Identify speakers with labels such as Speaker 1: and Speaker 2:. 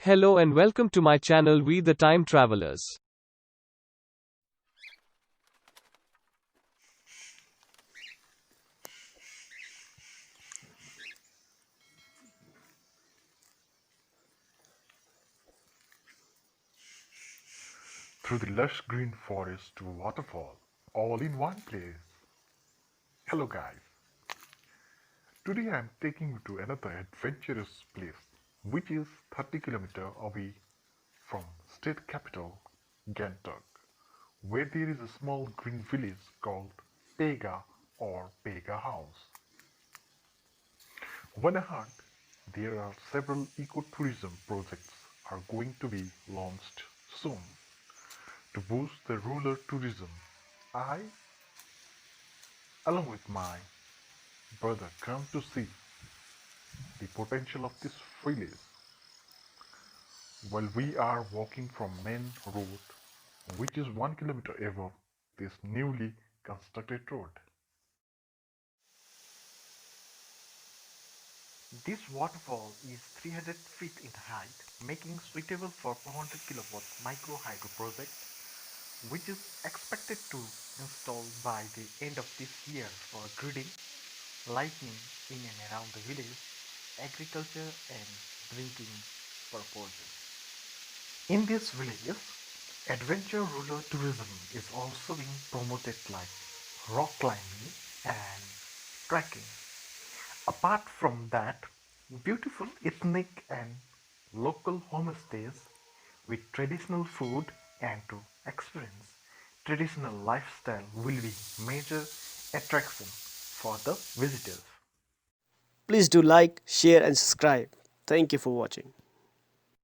Speaker 1: Hello and welcome to my channel We the Time Travelers.
Speaker 2: Through the lush green forest to waterfall, all in one place. Hello guys, today I am taking you to another adventurous place which is 30 km away from state capital Gangtok, where there is a small green village called Pega or Pega House. When I heard there are several ecotourism projects are going to be launched soon to boost the rural tourism, I along with my brother come to see the potential of this village while we are walking from main road which is 1 kilometer above this newly constructed road.
Speaker 3: This waterfall is 300 feet in height, making suitable for 400 kilowatt micro hydro project, which is expected to install by the end of this year for gridding, lightning in and around the village, agriculture and drinking purposes. In these villages, adventure rural tourism is also being promoted like rock climbing and trekking. Apart from that, beautiful ethnic and local homestays with traditional food and to experience traditional lifestyle will be major attraction for the visitors.
Speaker 4: Please do like, share, and subscribe. Thank you for watching.